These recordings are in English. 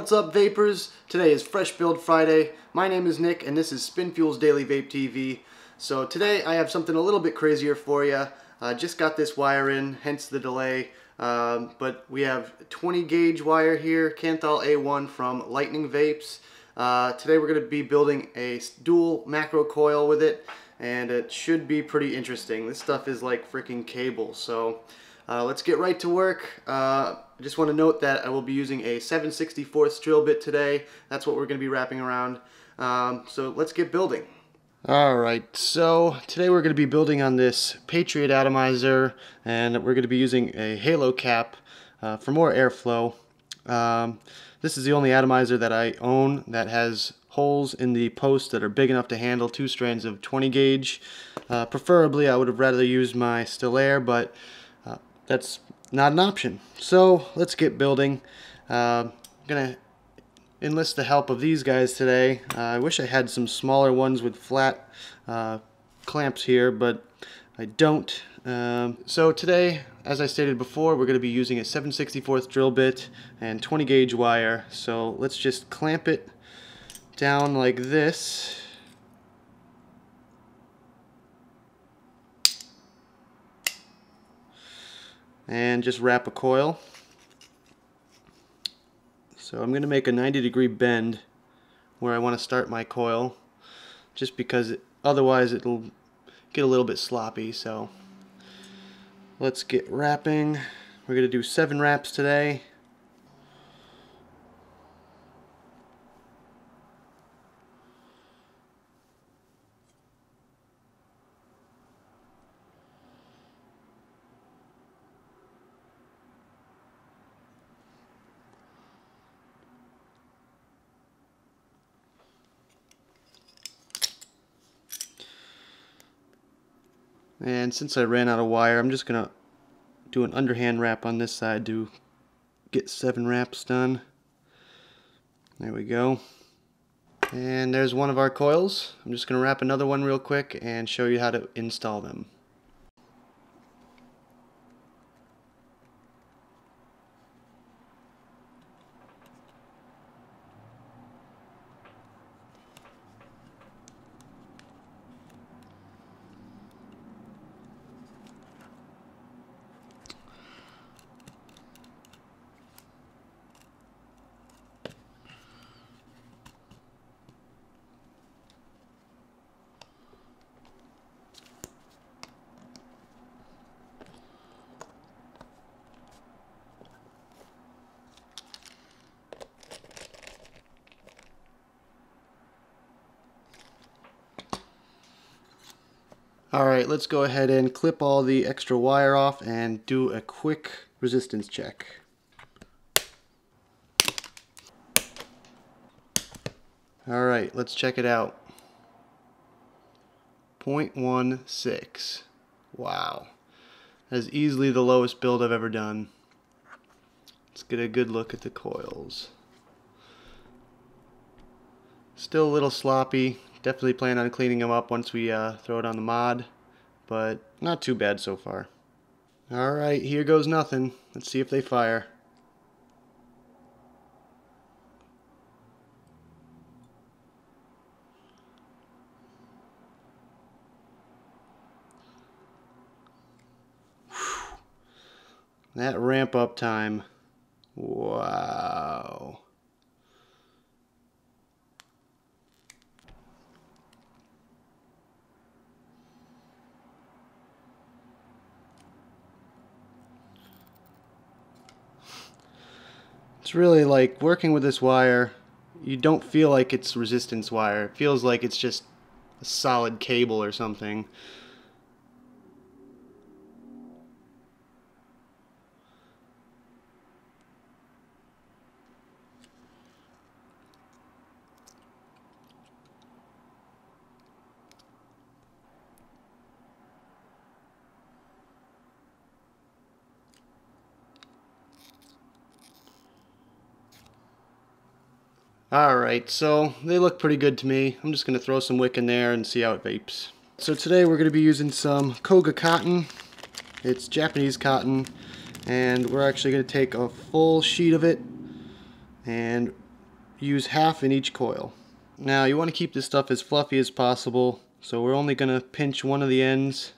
What's up, vapors? Today is Fresh Build Friday. My name is Nick and this is SpinFuel's Daily Vape TV. So today I have something a little bit crazier for you. Just got this wire in, hence the delay. But we have 20 gauge wire here, Kanthal A1 from Lightning Vapes. Today we're going to be building a dual macro coil with it, and it should be pretty interesting. This stuff is like freaking cable, so let's get right to work. I just want to note that I will be using a 7/64 drill bit today. That's what we're going to be wrapping around. So let's get building. Alright, so today we're going to be building on this Patriot atomizer, and we're going to be using a halo cap for more airflow. This is the only atomizer that I own that has holes in the post that are big enough to handle 2 strands of 20 gauge. Preferably I would have rather used my still air, but that's not an option. So let's get building. I'm gonna enlist the help of these guys today. I wish I had some smaller ones with flat clamps here, but I don't. So today, as I stated before, we're going to be using a 7/64 drill bit and 20 gauge wire. So let's just clamp it down like this. And just wrap a coil. So I'm going to make a 90-degree bend where I want to start my coil, just because otherwise it'll get a little bit sloppy. So let's get wrapping. We're going to do 7 wraps today. And since I ran out of wire, I'm just going to do an underhand wrap on this side to get 7 wraps done. There we go. And there's one of our coils. I'm just going to wrap another one real quick and show you how to install them. Alright, let's go ahead and clip all the extra wire off and do a quick resistance check. Alright, let's check it out. 0.16. Wow. That is easily the lowest build I've ever done. Let's get a good look at the coils. Still a little sloppy. Definitely plan on cleaning them up once we throw it on the mod, but not too bad so far. Alright, here goes nothing. Let's see if they fire. Whew. That ramp up time. Wow. It's really like working with this wire, you don't feel like it's resistance wire. It feels like it's just a solid cable or something. Alright, so they look pretty good to me. I'm just going to throw some wick in there and see how it vapes. So today we're going to be using some Koga cotton. It's Japanese cotton, and we're actually going to take a full sheet of it and use half in each coil. Now you want to keep this stuff as fluffy as possible, so we're only going to pinch one of the ends.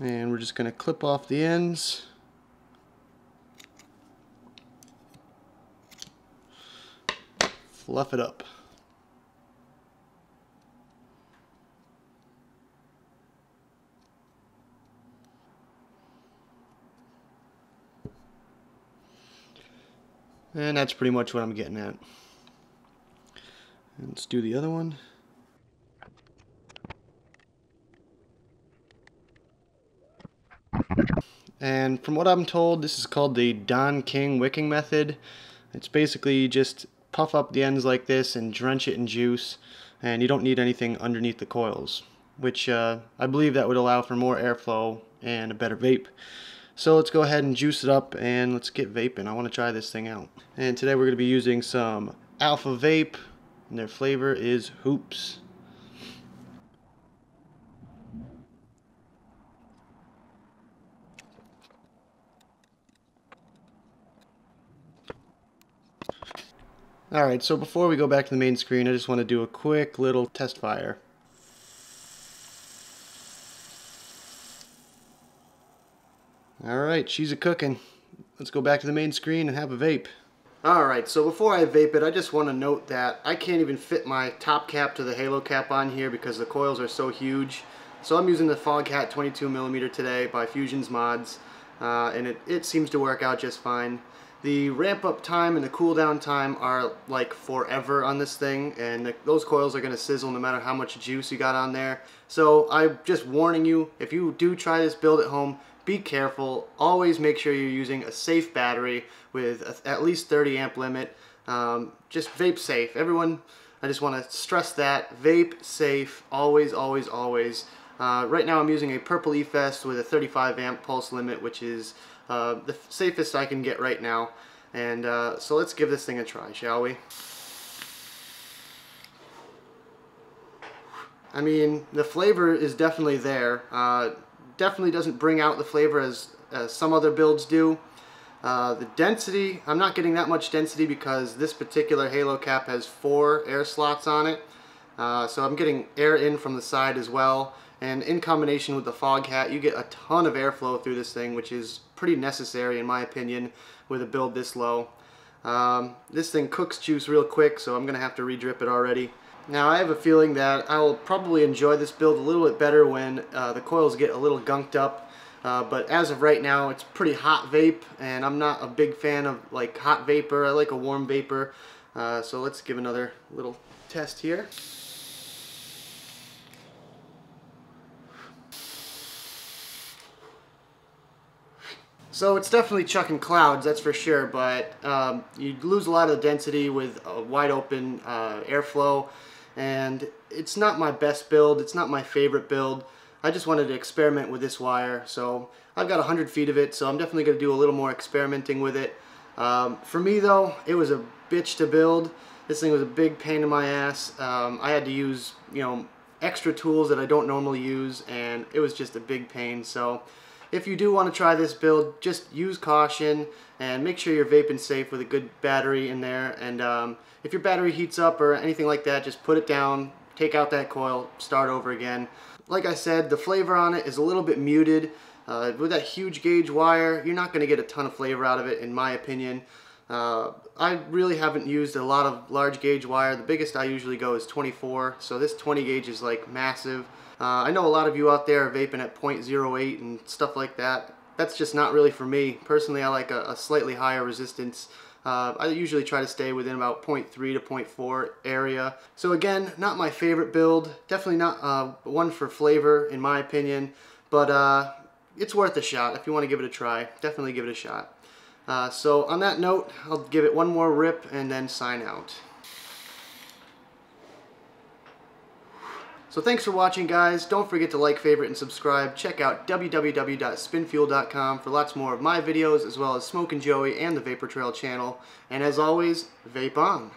And we're just going to clip off the ends. Fluff it up. And that's pretty much what I'm getting at. And let's do the other one. And from what I'm told, this is called the Don King wicking method. It's basically just puff up the ends like this and drench it in juice, and you don't need anything underneath the coils, which I believe that would allow for more airflow and a better vape. So let's go ahead and juice it up and let's get vaping. I want to try this thing out. And today we're going to be using some Alpha Vape, and their flavor is Hoops. Alright, so before we go back to the main screen, I just want to do a quick little test fire. Alright, she's a-cooking. Let's go back to the main screen and have a vape. Alright, so before I vape it, I just want to note that I can't even fit my top cap to the halo cap on here because the coils are so huge. So I'm using the Foghat 22mm today by Fusion's Mods, and it seems to work out just fine. The ramp up time and the cool down time are like forever on this thing, and those coils are going to sizzle no matter how much juice you got on there. So I'm just warning you, if you do try this build at home, be careful. Always make sure you're using a safe battery with at least 30 amp limit. Just vape safe. Everyone, I just want to stress that. Vape safe. Always, always, always. Right now I'm using a Purple E-Fest with a 35 amp pulse limit, which is the safest I can get right now. And so let's give this thing a try, shall we? I mean, the flavor is definitely there. Definitely doesn't bring out the flavor as some other builds do. The density, I'm not getting that much density because this particular halo cap has 4 air slots on it. So I'm getting air in from the side as well. And in combination with the Foghat, you get a ton of airflow through this thing, which is pretty necessary in my opinion with a build this low. This thing cooks juice real quick, so I'm going to have to re-drip it already. Now I have a feeling that I will probably enjoy this build a little bit better when the coils get a little gunked up. But as of right now, it's pretty hot vape, and I'm not a big fan of like hot vapor. I like a warm vapor. So let's give another little test here. So it's definitely chucking clouds, that's for sure, but you lose a lot of the density with a wide open airflow, and it's not my best build, it's not my favorite build. I just wanted to experiment with this wire, so I've got 100 feet of it, so I'm definitely going to do a little more experimenting with it. For me though, it was a bitch to build. This thing was a big pain in my ass. I had to use, extra tools that I don't normally use, and it was just a big pain. So if you do want to try this build, just use caution and make sure you're vaping safe with a good battery in there. And if your battery heats up or anything like that, just put it down, take out that coil, start over again. Like I said, the flavor on it is a little bit muted. With that huge gauge wire, you're not going to get a ton of flavor out of it, in my opinion. I really haven't used a lot of large gauge wire. The biggest I usually go is 24, so this 20 gauge is like massive. I know a lot of you out there are vaping at 0.08 and stuff like that. That's just not really for me. Personally, I like a slightly higher resistance. I usually try to stay within about 0.3 to 0.4 area. So again, not my favorite build. Definitely not one for flavor, in my opinion. But it's worth a shot if you want to give it a try. Definitely give it a shot. So on that note, I'll give it one more rip and then sign out. So thanks for watching, guys. Don't forget to like, favorite, and subscribe. Check out www.spinfuel.com for lots more of my videos, as well as Smoke and Joey and the Vapor Trail channel. And as always, vape on.